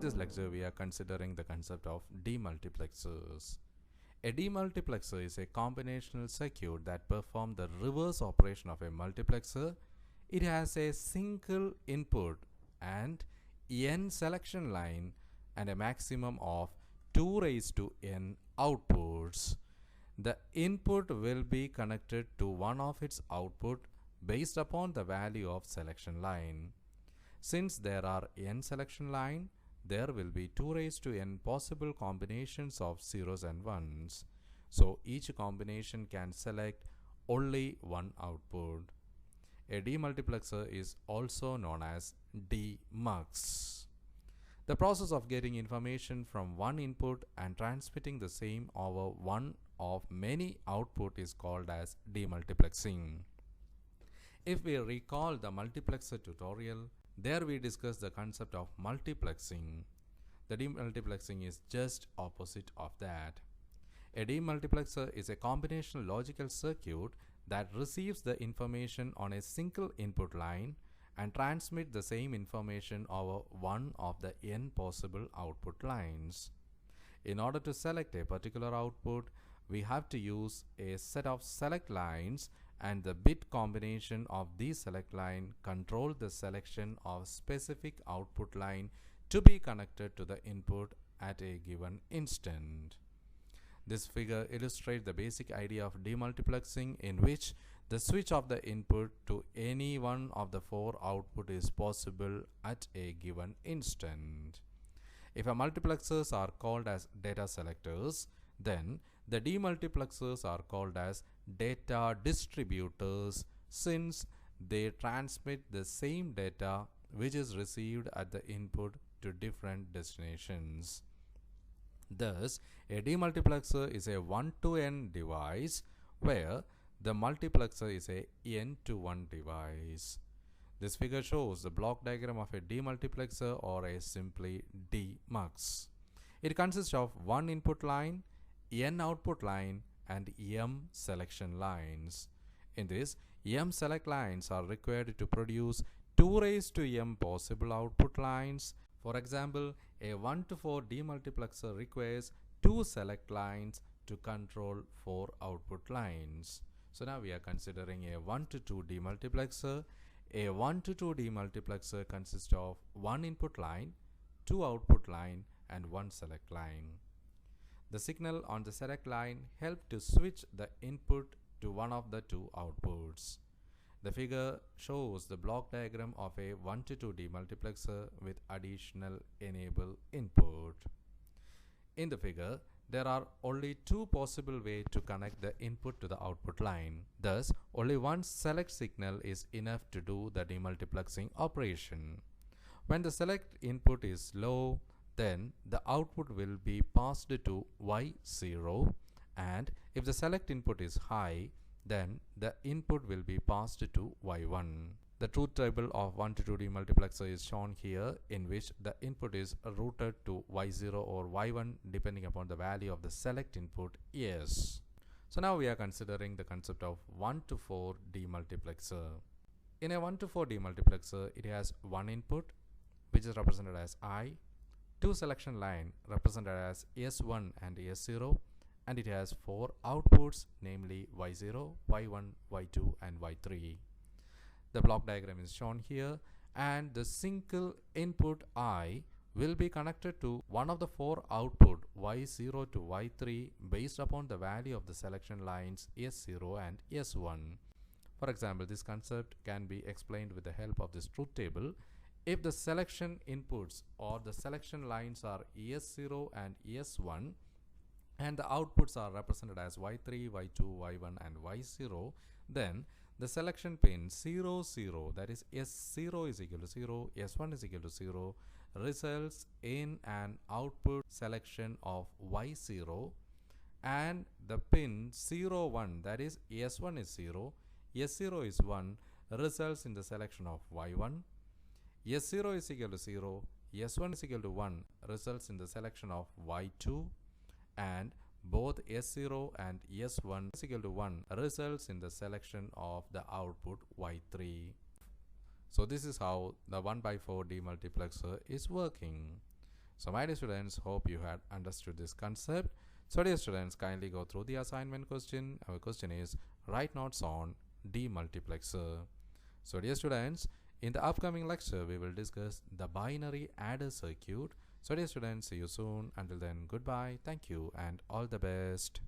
this lecture, we are considering the concept of demultiplexers. A demultiplexer is a combinational circuit that performs the reverse operation of a multiplexer. It has a single input and n selection line and a maximum of 2 raised to n outputs. The input will be connected to one of its output based upon the value of selection line. Since there are n selection line, there will be 2 raised to n possible combinations of zeros and ones. So each combination can select only one output. A demultiplexer is also known as demux. The process of getting information from one input and transmitting the same over one of many output is called as demultiplexing. If we recall the multiplexer tutorial, there we discussed the concept of multiplexing. The demultiplexing is just opposite of that. A demultiplexer is a combinational logical circuit that receives the information on a single input line and transmit the same information over one of the n possible output lines. In order to select a particular output, we have to use a set of select lines, and the bit combination of these select line control the selection of specific output line to be connected to the input at a given instant. This figure illustrates the basic idea of demultiplexing, in which the switch of the input to any one of the 4 output is possible at a given instant. If a multiplexers are called as data selectors, then the demultiplexers are called as data distributors, since they transmit the same data which is received at the input to different destinations. Thus, a demultiplexer is a 1-to-n device, where the multiplexer is a n-to-1 device. This figure shows the block diagram of a demultiplexer, or a simply demux. It consists of one input line, n output line, and m selection lines. In this, m select lines are required to produce 2 raised to m possible output lines. For example, a 1-to-4 demultiplexer requires 2 select lines to control 4 output lines. So now we are considering a 1-to-2 demultiplexer. A 1-to-2 demultiplexer consists of 1 input line, 2 output line, and 1 select line. The signal on the select line helps to switch the input to one of the 2 outputs. The figure shows the block diagram of a 1-to-2 demultiplexer with additional enable input. In the figure, there are only 2 possible ways to connect the input to the output line. Thus, only one select signal is enough to do the demultiplexing operation. When the select input is low, then the output will be passed to Y0, and if the select input is high, then the input will be passed to Y1. The truth table of 1-to-2 demultiplexer is shown here, in which the input is routed to Y0 or Y1 depending upon the value of the select input S. So now we are considering the concept of 1-to-4 demultiplexer. In a 1-to-4 demultiplexer, it has one input, which is represented as I, 2 selection line represented as S1 and S0, and it has 4 outputs, namely Y0, Y1, Y2, and Y3. The block diagram is shown here, and the single input I will be connected to one of the 4 output Y0 to Y3 based upon the value of the selection lines S0 and S1. For example, this concept can be explained with the help of this truth table. If the selection inputs or the selection lines are S0 and S1, and the outputs are represented as Y3, Y2, Y1, and Y0, then the selection pin 0, 0, that is S0 is equal to 0, S1 is equal to 0, results in an output selection of Y0, and the pin 0, 1, that is S1 is 0, S0 is 1, results in the selection of Y1. S0 is equal to 0, S1 is equal to 1, results in the selection of Y2, and both S0 and S1 is equal to 1 results in the selection of the output Y3. So this is how the 1/4 demultiplexer is working. So my dear students, hope you had understood this concept. So dear students, kindly go through the assignment question. Our question is write notes on demultiplexer. So dear students, in the upcoming lecture we will discuss the binary adder circuit. So dear students, see you soon. Until then, goodbye, thank you and all the best.